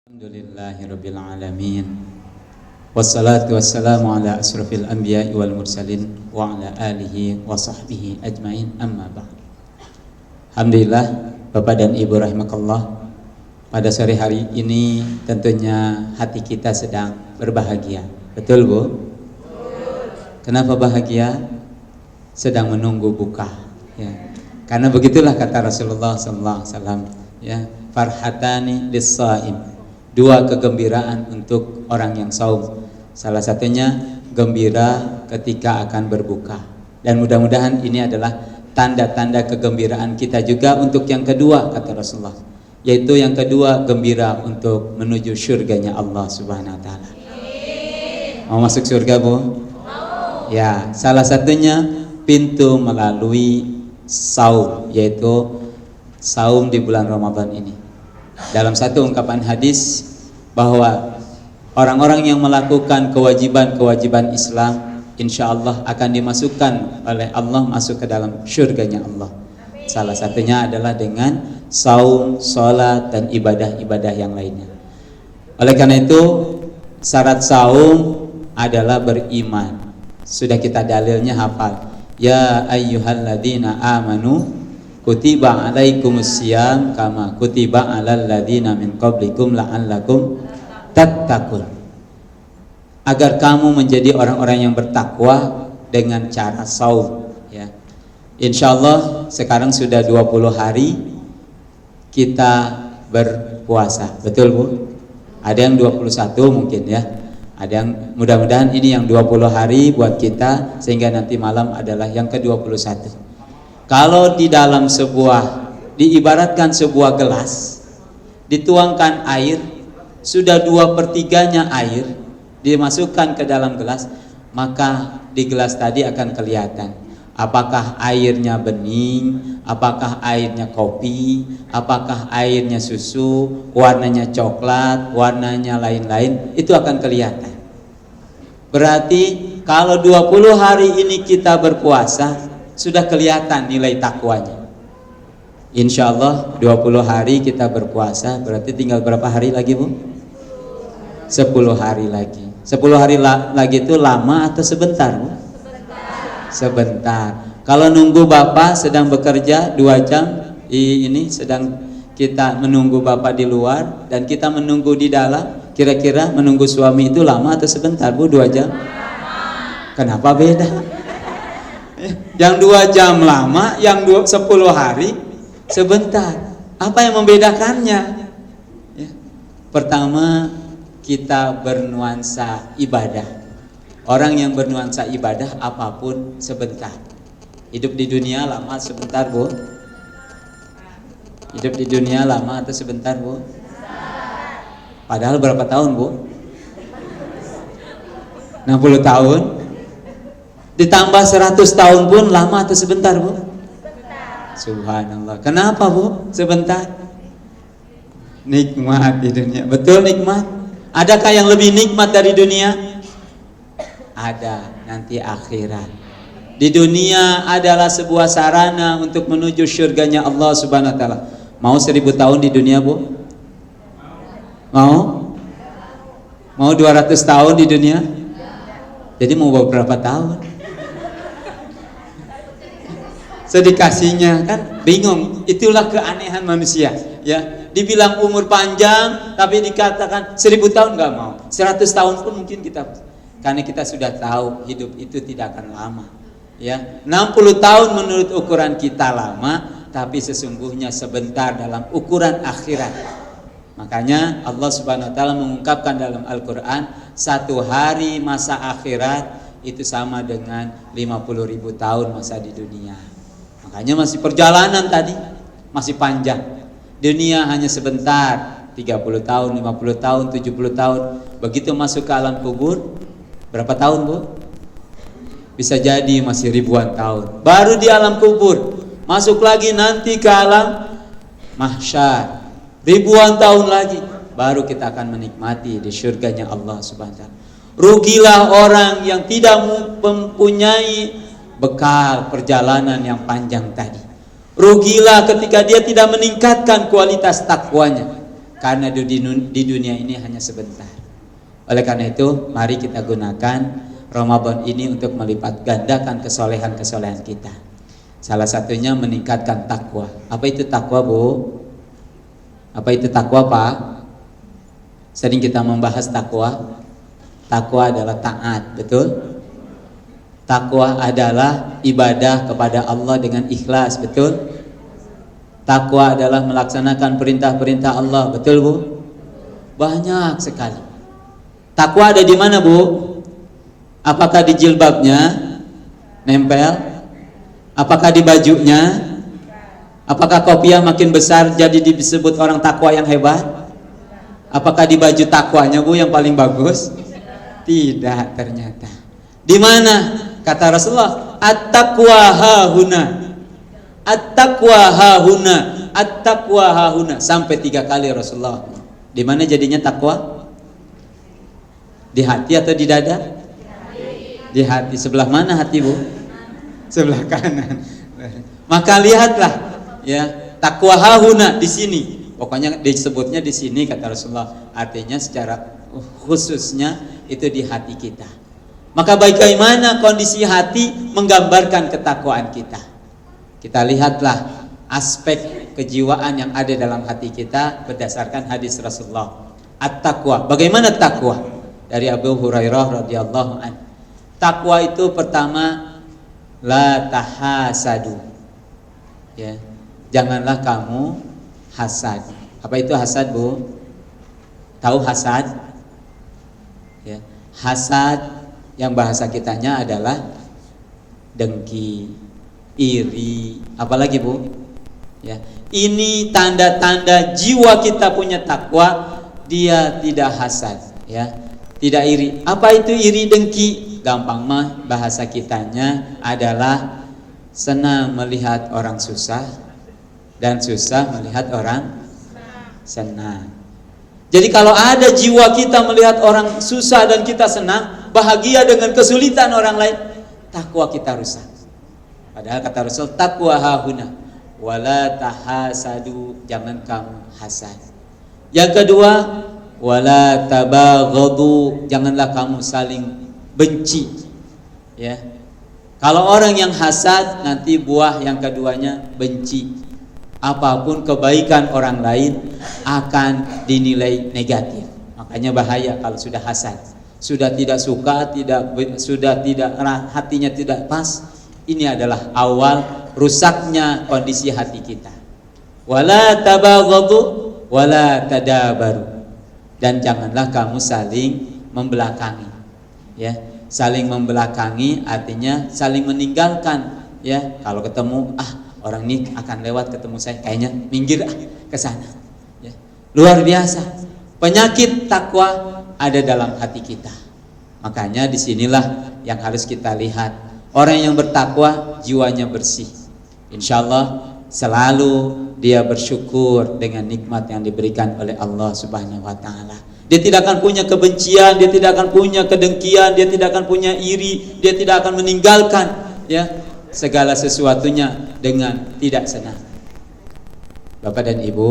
Alhamdulillahirabbil alamin. Wassalatu wassalamu ala asrofil anbiya'i wal mursalin wa ala alihi wa sahbihi ajmain, amma ba'd. Alhamdulillah, Bapak dan Ibu rahimakallah, pada sore hari ini tentunya hati kita sedang berbahagia. Betul, Bu? Kenapa bahagia? Sedang menunggu buka, ya. Karena begitulah kata Rasulullah sallallahu alaihi wasallam, ya, farhatani lis-shaim. Dua kegembiraan untuk orang yang saum. Salah satunya gembira ketika akan berbuka. Dan mudah-mudahan ini adalah tanda-tanda kegembiraan kita juga untuk yang kedua, kata Rasulullah. Yaitu yang kedua, gembira untuk menuju surganya Allah Subhanahu wa taala. Mau masuk surga, Bu? Ya, salah satunya pintu melalui saum, yaitu saum di bulan Ramadan ini. Dalam satu ungkapan hadis bahwa orang-orang yang melakukan kewajiban-kewajiban Islam, insya Allah akan dimasukkan oleh Allah masuk ke dalam surganya Allah. Salah satunya adalah dengan saum, sholat, dan ibadah-ibadah yang lainnya. Oleh karena itu, syarat saum adalah beriman. Sudah kita dalilnya hafal. Ya ayyuhalladzina amanu kutiba alaikumus siyam kama kutiba alal ladzina min qablikum la'allakum tattaqun. Agar kamu menjadi orang-orang yang bertakwa dengan cara saum, ya. Insyaallah sekarang sudah 20 hari kita berpuasa. Betul, Bu? Ada yang 21 mungkin, ya. Ada yang mudah-mudahan ini yang 20 hari buat kita, sehingga nanti malam adalah yang ke-21. Kalau di dalam diibaratkan sebuah gelas, dituangkan air, sudah 2/3-nya air dimasukkan ke dalam gelas, maka di gelas tadi akan kelihatan apakah airnya bening, apakah airnya kopi, apakah airnya susu, warnanya coklat, warnanya lain-lain, itu akan kelihatan. Berarti kalau 20 hari ini kita berpuasa, sudah kelihatan nilai takwanya. Insya Allah 20 hari kita berpuasa, berarti tinggal berapa hari lagi, Bu? 10 hari lagi. 10 hari lagi itu lama atau sebentar, Bu? Sebentar. Kalau nunggu Bapak sedang bekerja 2 jam, ini sedang kita menunggu Bapak di luar dan kita menunggu di dalam, kira-kira menunggu suami itu lama atau sebentar, Bu? 2 jam? Kenapa beda? Yang 2 jam lama, yang 10 hari sebentar. Apa yang membedakannya? Ya. Pertama, kita bernuansa ibadah. Orang yang bernuansa ibadah apapun sebentar. Hidup di dunia lama sebentar, Bu? Hidup di dunia lama atau sebentar, Bu? Padahal berapa tahun, Bu? 60 tahun? Ditambah 100 tahun pun lama atau sebentar, Bu? Subhanallah. Kenapa, Bu? Sebentar. Nikmat di dunia. Betul, nikmat. Adakah yang lebih nikmat dari dunia? Ada, nanti akhirat. Di dunia adalah sebuah sarana untuk menuju surganya Allah Subhanahu wa taala. Mau 1000 tahun di dunia, Bu? Mau? Mau 200 tahun di dunia? Jadi mau berapa tahun? Sedikasihnya kan bingung. Itulah keanehan manusia, ya. Dibilang umur panjang tapi dikatakan 1000 tahun nggak mau, 100 tahun pun mungkin kita, karena kita sudah tahu hidup itu tidak akan lama, ya. 60 tahun menurut ukuran kita lama, tapi sesungguhnya sebentar dalam ukuran akhirat. Makanya Allah Subhanahu wa taala mengungkapkan dalam Al-Qur'an, 1 hari masa akhirat itu sama dengan 50.000 tahun masa di dunia. Makanya masih perjalanan tadi, masih panjang. Dunia hanya sebentar, 30 tahun, 50 tahun, 70 tahun. Begitu masuk ke alam kubur, berapa tahun, Bu? Bisa jadi masih ribuan tahun. Baru di alam kubur, masuk lagi nanti ke alam mahsyar, ribuan tahun lagi, baru kita akan menikmati di surganya Allah Subhanahu wa taala. Rugilah orang yang tidak mempunyai bekal perjalanan yang panjang tadi. Rugilah ketika dia tidak meningkatkan kualitas takwanya. karena di dunia ini hanya sebentar. Oleh karena itu, mari kita gunakan Ramadan ini untuk melipat gandakan kesolehan-kesolehan kita. Salah satunya meningkatkan takwa. Apa itu takwa, Bu? Apa itu takwa, Pak? Sering kita membahas takwa. Takwa adalah taat, betul? Takwa adalah ibadah kepada Allah dengan ikhlas, betul? Takwa adalah melaksanakan perintah-perintah Allah, betul, Bu? Banyak sekali. Takwa ada di mana, Bu? Apakah di jilbabnya nempel? Apakah di bajunya? Apakah kopiah makin besar jadi disebut orang takwa yang hebat? Apakah di baju takwanya, Bu, yang paling bagus? Tidak, ternyata. Di mana? Kata Rasulullah, at-taqwa hahuna. At-taqwa hahuna. At-taqwa hahuna. Sampai 3 kali Rasulullah. Di mana jadinya takwa? Di hati atau di dada? Di hati. Sebelah mana hati, Bu? Sebelah kanan. Maka lihatlah, ya, takwa hahuna di sini. Pokoknya disebutnya di sini kata Rasulullah. Artinya secara khususnya itu di hati kita. Maka bagaimana kondisi hati menggambarkan ketakwaan kita? Kita lihatlah aspek kejiwaan yang ada dalam hati kita berdasarkan hadis Rasulullah. At-taqwa. Bagaimana takwa? Dari Abu Hurairah radhiyallahu anhu. Takwa itu pertama, la tahasadu. Ya. Janganlah kamu hasad. Apa itu hasad, Bu? Tahu hasad? Ya. Hasad yang bahasa kitanya adalah dengki, iri, apalagi, Bu? Ya. Ini tanda-tanda jiwa kita punya takwa, dia tidak hasad, ya. Tidak iri. Apa itu iri, dengki? Gampang mah bahasa kitanya adalah senang melihat orang susah dan susah melihat orang senang. Jadi kalau ada jiwa kita melihat orang susah dan kita senang, bahagia dengan kesulitan orang lain, takwa kita rusak. Padahal kata Rasul, takwa hahuna wala tahasadu, jangan kamu hasad. Yang kedua, wala tabaghadu, janganlah kamu saling benci. Ya. Kalau orang yang hasad, nanti buah yang keduanya benci. Apapun kebaikan orang lain akan dinilai negatif. Makanya bahaya kalau sudah hasad, sudah tidak suka, sudah tidak, hatinya tidak pas. Ini adalah awal rusaknya kondisi hati kita. Wala tabaghadu wala tadabaru, dan janganlah kamu saling membelakangi. Ya, saling membelakangi artinya saling meninggalkan. Ya, kalau ketemu, orang ini akan lewat ketemu saya, kayaknya minggir ke sana. Ya. Luar biasa. Penyakit takwa ada dalam hati kita. Makanya disinilah yang harus kita lihat. Orang yang bertakwa jiwanya bersih. Insya Allah selalu dia bersyukur dengan nikmat yang diberikan oleh Allah Subhanahu Wa Taala. Dia tidak akan punya kebencian, dia tidak akan punya kedengkian, dia tidak akan punya iri, dia tidak akan meninggalkan, ya, segala sesuatunya dengan tidak senang. Bapak dan Ibu,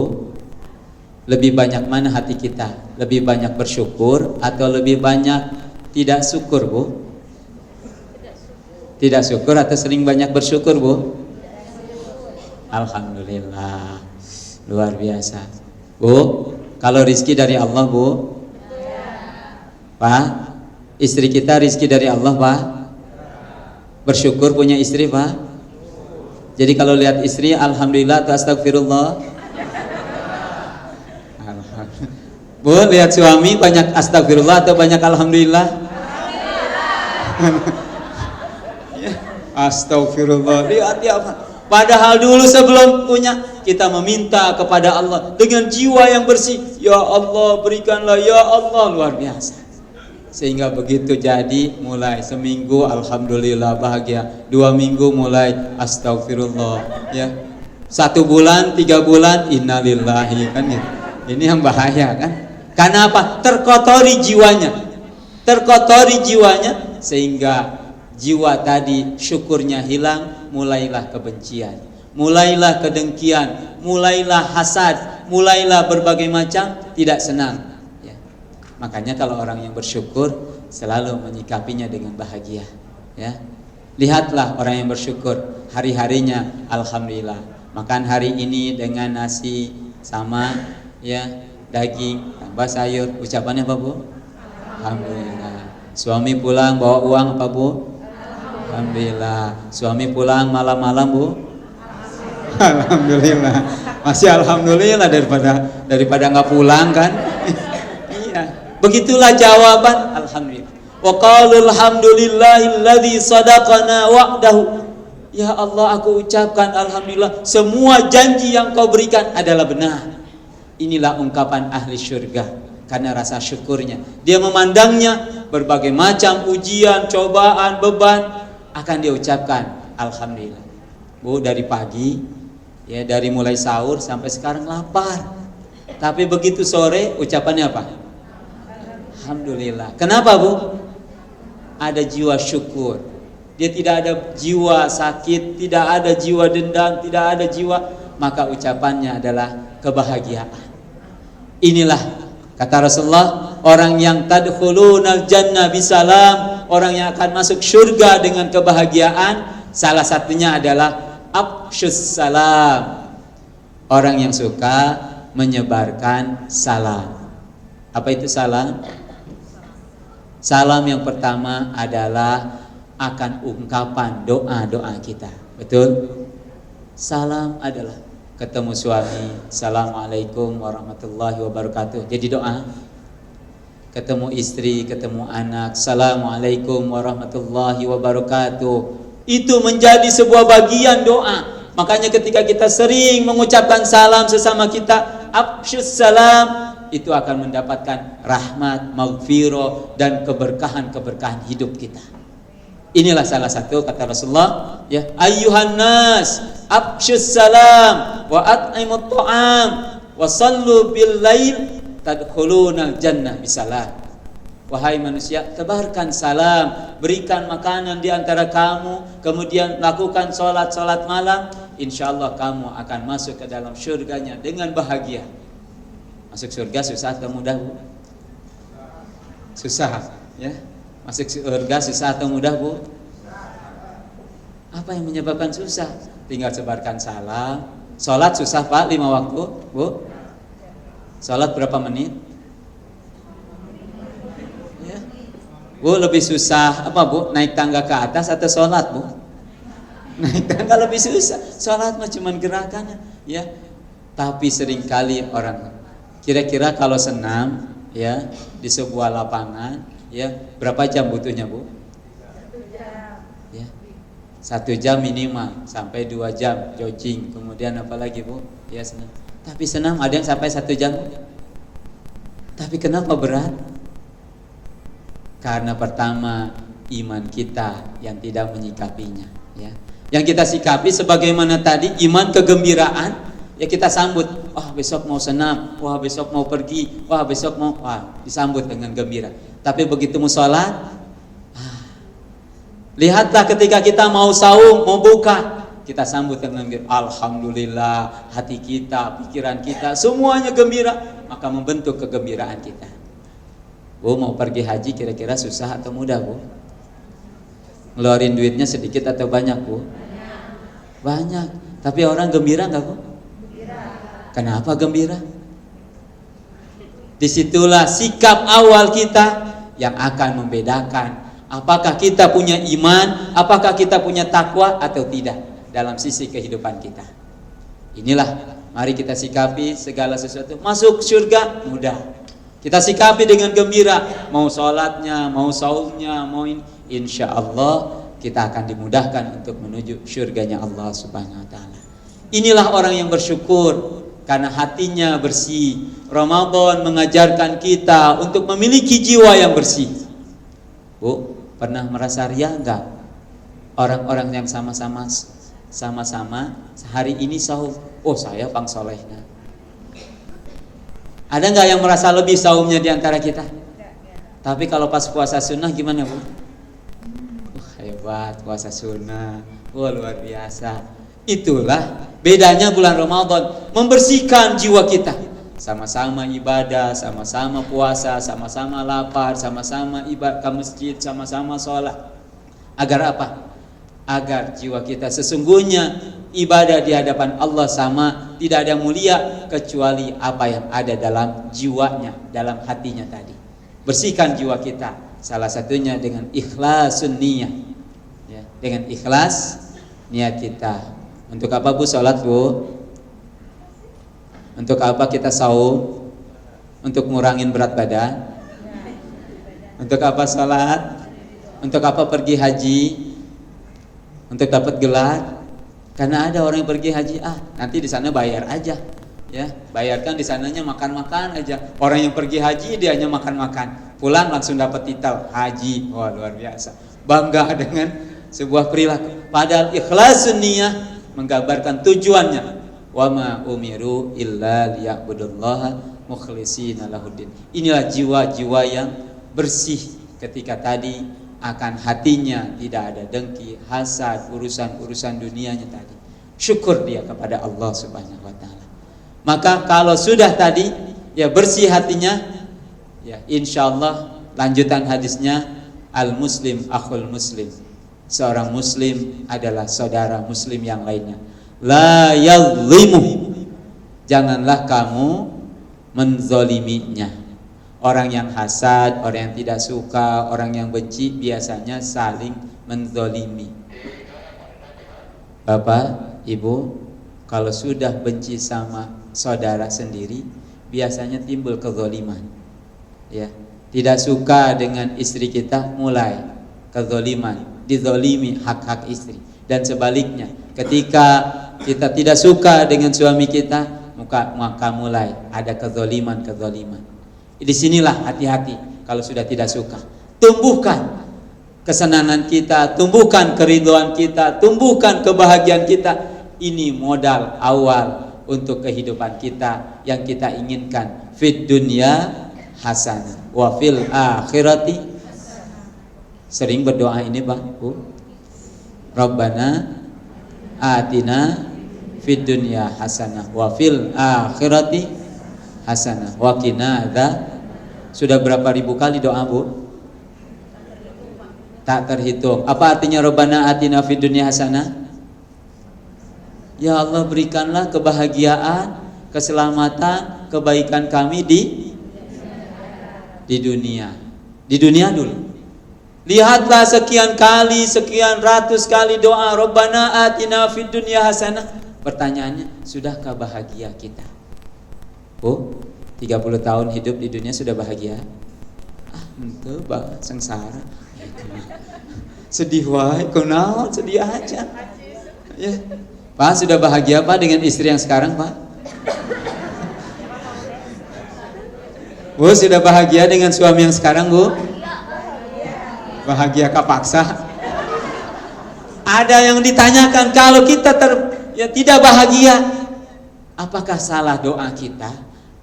lebih banyak mana hati kita? Lebih banyak bersyukur atau lebih banyak tidak syukur, Bu? Tidak syukur atau sering banyak bersyukur, Bu? Alhamdulillah, luar biasa. Bu, kalau rizki dari Allah, Bu? Pak, istri kita rizki dari Allah, Pak? Bersyukur punya istri, Pak? Jadi kalau lihat istri, alhamdulillah atau astagfirullah? Alhamdulillah. Bu, lihat suami banyak astagfirullah atau banyak alhamdulillah? Astagfirullah. Lihat ya, Pak. Padahal dulu sebelum punya, kita meminta kepada Allah dengan jiwa yang bersih. Ya Allah, berikanlah, ya Allah, luar biasa. Sehingga begitu jadi, mulai seminggu alhamdulillah bahagia, 2 minggu mulai astagfirullah, ya, 1 bulan, 3 bulan innalillahi, kan gitu. Ini yang bahaya, kan? Karena apa? Terkotori jiwanya, sehingga jiwa tadi syukurnya hilang, mulailah kebencian, mulailah kedengkian, mulailah hasad, mulailah berbagai macam tidak senang. Ya. Makanya kalau orang yang bersyukur selalu menyikapinya dengan bahagia. Ya. Lihatlah orang yang bersyukur, hari-harinya alhamdulillah. Makan hari ini dengan nasi sama ya daging tambah sayur, ucapannya apa Bu? Alhamdulillah. Suami pulang bawa uang apa Bu? Alhamdulillah. Suami pulang malam-malam Bu? Alhamdulillah. Masih alhamdulillah daripada nggak pulang kan? Iya. Begitulah jawaban alhamdulillah. Wa qalu alhamdulillahilladzi sadaqana wa'dahu. Ya Allah, aku ucapkan alhamdulillah, semua janji yang kau berikan adalah benar. Inilah ungkapan ahli syurga karena rasa syukurnya. Dia memandangnya berbagai macam ujian, cobaan, beban akan dia ucapkan alhamdulillah. Bu, dari pagi ya, dari mulai sahur sampai sekarang lapar. Tapi begitu sore ucapannya apa? Alhamdulillah. Kenapa Bu? Ada jiwa syukur. Dia tidak ada jiwa sakit, tidak ada jiwa dendam, tidak ada jiwa, maka ucapannya adalah kebahagiaan. Inilah kata Rasulullah, orang yang tadkhulunal jannah bisalam, orang yang akan masuk surga dengan kebahagiaan, salah satunya adalah afsyus salam. Orang yang suka menyebarkan salam. Apa itu salam? Salam yang pertama adalah akan ungkapan doa-doa kita. Betul? Salam adalah ketemu suami, assalamualaikum warahmatullahi wabarakatuh, jadi doa. Ketemu istri, ketemu anak, assalamualaikum warahmatullahi wabarakatuh, itu menjadi sebuah bagian doa. Makanya ketika kita sering mengucapkan salam sesama kita, afsyus salam, itu akan mendapatkan rahmat, maghfirah, dan keberkahan-keberkahan hidup kita. Inilah salah satu kata Rasulullah, ya, ayyuhan nas afsyus salam wa at'imut ta'am wa sallu bil lail tadkhulunal jannah bisalam. Wahai manusia, tebarkan salam, berikan makanan di antara kamu, kemudian lakukan salat malam, insyaallah kamu akan masuk ke dalam surganya dengan bahagia. Masuk surga susah atau mudah Bu? Susah, ya. Masuk surga susah atau mudah Bu? Apa yang menyebabkan susah? Tinggal sebarkan salam. Sholat susah Pak 5 waktu Bu? Sholat berapa menit? Ya. Bu, lebih susah apa Bu? Naik tangga ke atas atau sholat Bu? Naik tangga lebih susah. Sholat mah cuma gerakannya, ya. Tapi seringkali orang kira-kira kalau senam ya di sebuah lapangan, ya, berapa jam butuhnya Bu? 1 jam. Ya, 1 jam minimal, sampai 2 jam jogging. Kemudian apa lagi Bu? Ya senam. Tapi senam ada yang sampai 1 jam. Tapi kenapa berat? Karena pertama iman kita yang tidak menyikapinya. Ya, yang kita sikapi sebagaimana tadi iman kegembiraan. Ya kita sambut, wah besok mau senam, wah besok mau pergi, wah besok mau, wah disambut dengan gembira. Tapi begitu mau sholat, lihatlah ketika kita mau saum, mau buka, kita sambut dengan alhamdulillah, hati kita, pikiran kita, semuanya gembira, maka membentuk kegembiraan kita. Bu, mau pergi haji kira-kira susah atau mudah Bu? Ngeluarin duitnya sedikit atau banyak Bu? Banyak. Tapi orang gembira nggak Bu? Kenapa gembira? Disitulah sikap awal kita yang akan membedakan apakah kita punya iman, apakah kita punya takwa atau tidak dalam sisi kehidupan kita. Inilah, mari kita sikapi segala sesuatu. Masuk surga mudah. Kita sikapi dengan gembira. Mau sholatnya, mau saumnya, mau insya Allah kita akan dimudahkan untuk menuju surganya Allah Subhanahu Wa Taala. Inilah orang yang bersyukur. Karena hatinya bersih. Ramadan mengajarkan kita untuk memiliki jiwa yang bersih. Bu, pernah merasa ria enggak? Orang-orang yang sama-sama hari ini sahur, oh saya pang solehnya. Ada enggak yang merasa lebih saumnya di antara kita? Tapi kalau pas puasa sunnah gimana Bu? Hebat puasa sunnah, luar biasa. Itulah Bedanya bulan Ramadan membersihkan jiwa kita. Sama-sama ibadah, sama-sama puasa, sama-sama lapar, sama-sama ibadah ke masjid, sama-sama sholat. Agar apa? Agar jiwa kita sesungguhnya ibadah di hadapan Allah sama, tidak ada mulia kecuali apa yang ada dalam jiwanya, dalam hatinya tadi. Bersihkan jiwa kita, salah satunya dengan ikhlasun niyah, ya, dengan ikhlas niat kita. Untuk apa Bu sholat Bu? Untuk apa kita saum? Untuk ngurangin berat badan? Untuk apa sholat? Untuk apa pergi haji? Untuk dapat gelar? Karena ada orang yang pergi haji, nanti di sana bayar aja, ya, bayarkan di sananya makan-makan aja. Orang yang pergi haji dia hanya makan-makan, pulang langsung dapat titel haji. Wah, luar biasa, bangga dengan sebuah perilaku. Padahal ikhlasun niyah menggambarkan tujuannya. Wa ma umiru illa liya'budullaha mukhlishina lahuddin. Inilah jiwa-jiwa yang bersih ketika tadi akan hatinya tidak ada dengki, hasad, urusan-urusan dunianya tadi. Syukur dia kepada Allah Subhanahu wa taala. Maka kalau sudah tadi ya bersih hatinya, ya insyaallah lanjutan hadisnya al muslim akhul muslim. Seorang muslim adalah saudara muslim yang lainnya. La yadhlimu, janganlah kamu menzoliminya. Orang yang hasad, orang yang tidak suka, orang yang benci biasanya saling menzolimi. Bapak, Ibu, kalau sudah benci sama saudara sendiri, biasanya timbul kezoliman. Ya, tidak suka dengan istri kita, mulai kezoliman, dizolimi hak-hak istri. Dan sebaliknya, ketika kita tidak suka dengan suami kita, maka mulai ada kezoliman. Disinilah hati-hati kalau sudah tidak suka. Tumbuhkan kesenangan kita, tumbuhkan keridhaan kita, tumbuhkan kebahagiaan kita. Ini modal awal untuk kehidupan kita yang kita inginkan. Fid dunya hasanah wa fil akhirati. Sering berdoa ini Pak, Bu. Rabbana atina fid dunya hasanah wa fil akhirati hasanah wa qina adzab. Sudah berapa ribu kali doa Bu? Tak terhitung. Apa artinya Rabbana atina fid dunya hasanah? Ya Allah, berikanlah kebahagiaan, keselamatan, kebaikan kami di dunia. Di dunia dulu. Lihatlah sekian kali, sekian ratus kali doa Rabbana atina fid dunya hasanah. Pertanyaannya, sudahkah bahagia kita? Oh, 30 tahun hidup di dunia sudah bahagia? Ente bah sengsara. Sedih wae, kunaon sedih aja. Ya. Pak, sudah bahagia Pak dengan istri yang sekarang Pak? Bu, sudah bahagia dengan suami yang sekarang Bu? Bahagia kapaksa. Ada yang ditanyakan, kalau kita tidak bahagia, apakah salah doa kita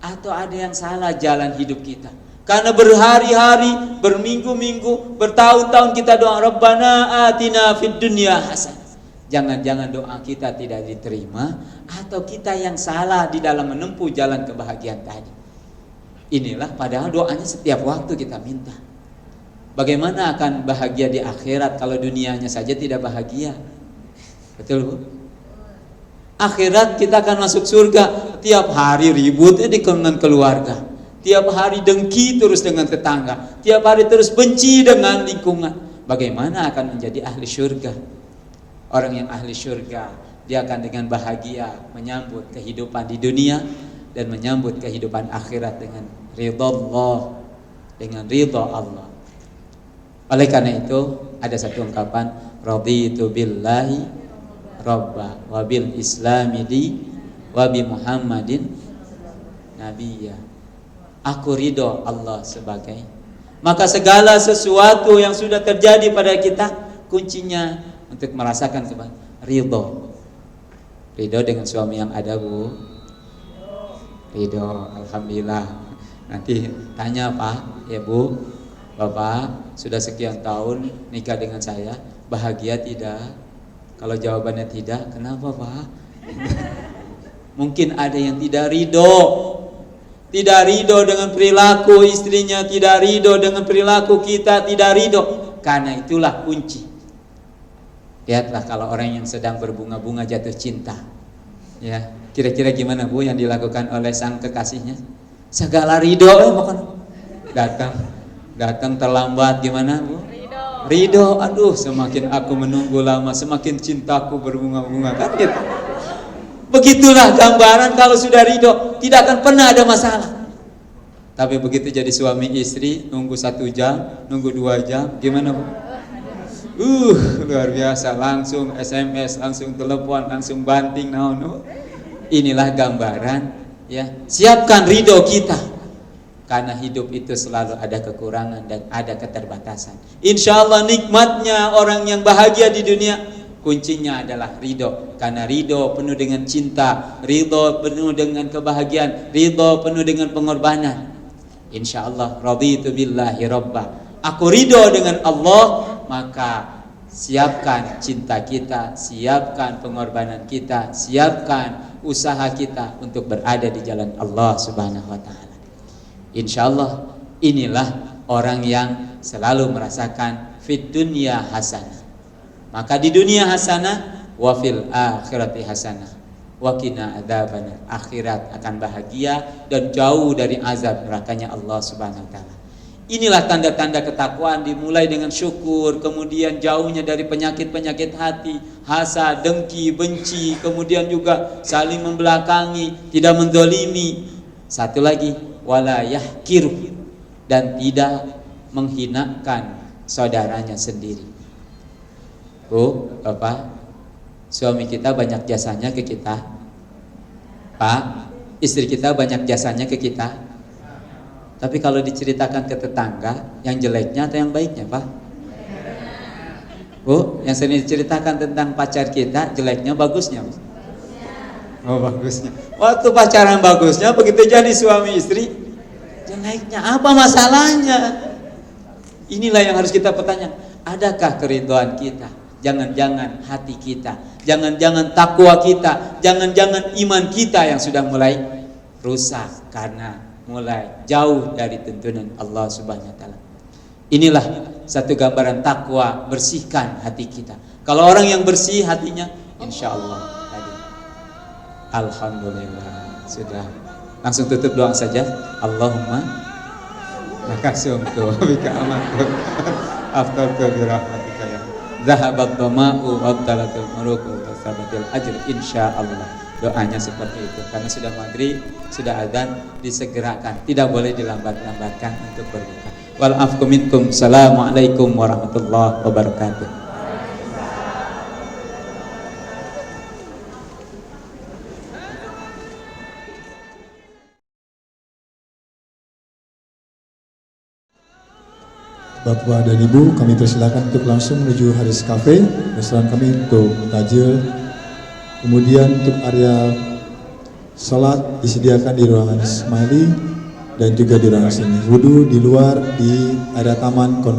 atau ada yang salah jalan hidup kita? Karena berhari-hari, berminggu-minggu, bertahun-tahun kita doa Rabbana atina fid dunya hasanah. Jangan-jangan doa kita tidak diterima atau kita yang salah di dalam menempuh jalan kebahagiaan tadi. Inilah padahal doanya setiap waktu kita minta. Bagaimana akan bahagia di akhirat kalau dunianya saja tidak bahagia? Betul Bu? Akhirat kita akan masuk surga, tiap hari ribut dengan keluarga, tiap hari dengki terus dengan tetangga, tiap hari terus benci dengan lingkungan. Bagaimana akan menjadi ahli surga? Orang yang ahli surga, dia akan dengan bahagia menyambut kehidupan di dunia dan menyambut kehidupan akhirat dengan ridha Allah, dengan ridha Allah. Oleh karena itu ada satu ungkapan, raditu billahi rabba wa bil islami di wa bi Muhammadin nabiyya. Aku ridho Allah sebagai. Maka segala sesuatu yang sudah terjadi pada kita, kuncinya untuk merasakan ridho. Ridho dengan suami yang ada Bu? Ridho, alhamdulillah. Nanti tanya Pak, ya Bu, Bapak sudah sekian tahun nikah dengan saya, bahagia tidak? Kalau jawabannya tidak, kenapa Pak? Mungkin ada yang tidak ridho dengan perilaku istrinya, tidak ridho dengan perilaku kita, tidak ridho. Karena itulah kunci. Lihatlah kalau orang yang sedang berbunga-bunga jatuh cinta, ya, kira-kira gimana Bu yang dilakukan oleh sang kekasihnya? Segala ridho, datang terlambat, gimana Bu? Ridho. Aduh, semakin aku menunggu lama, semakin cintaku berbunga-bunga, kan gitu. Begitulah gambaran kalau sudah ridho, tidak akan pernah ada masalah. Tapi begitu jadi suami istri, nunggu 1 jam, nunggu 2 jam, gimana Bu? Luar biasa, langsung SMS, langsung telepon, langsung banting, Inilah gambaran, ya. Siapkan ridho kita, karena hidup itu selalu ada kekurangan dan ada keterbatasan. Insya Allah nikmatnya orang yang bahagia di dunia, kuncinya adalah ridho. Karena ridho penuh dengan cinta, ridho penuh dengan kebahagiaan, ridho penuh dengan pengorbanan. Insya Allah, raditu billahi rabba, aku ridho dengan Allah. Maka siapkan cinta kita, siapkan pengorbanan kita, siapkan usaha kita untuk berada di jalan Allah Subhanahu wa ta'ala. Insya Allah inilah orang yang selalu merasakan fid dunya hasanah. Maka di dunia hasanah, wa fil akhirati hasanah, wa qina adzabannar. Akhirat akan bahagia dan jauh dari azab nerakanya Allah Subhanahu wa ta'ala. Inilah tanda-tanda ketakwaan, dimulai dengan syukur, kemudian jauhnya dari penyakit-penyakit hati, hasad, dengki, benci, kemudian juga saling membelakangi, tidak mendolimi. Satu lagi, wala yahkiru, dan tidak menghinakan saudaranya sendiri. Bu, Bapak, suami kita banyak jasanya ke kita. Pak, istri kita banyak jasanya ke kita. Tapi kalau diceritakan ke tetangga, yang jeleknya atau yang baiknya, Pak? Bu, yang sering diceritakan tentang pacar kita, jeleknya, bagusnya? Oh, bagusnya. Waktu pacaran bagusnya, begitu jadi suami istri, jeleknya. Apa masalahnya? Inilah yang harus kita pertanyakan. Adakah keridhaan kita? Jangan-jangan hati kita, jangan-jangan takwa kita, jangan-jangan iman kita yang sudah mulai rusak karena mulai jauh dari tuntunan Allah Subhanahu wa ta'ala. Inilah satu gambaran takwa, bersihkan hati kita. Kalau orang yang bersih hatinya, insya Allah tadi, alhamdulillah, sudah. Langsung tutup doa saja. Allahumma lakasumtu bika amantu aftartu birahmatika ya zahabat dhama'u wa abdalatul muruku wa sabatil ajr, insya Allah. Doanya seperti itu. Karena sudah maghrib, sudah adzan, disegerakan, tidak boleh dilambat-lambatkan untuk berbuka. Wal afku minkum. Assalamualaikum warahmatullahi wabarakatuh. Bapak dan Ibu, kami persilakan untuk langsung menuju Haris Cafe, restoran kami untuk tajil. Kemudian untuk area salat disediakan di ruangan Smiley dan juga di ruangan sini. Wudu di luar di area taman konferensi.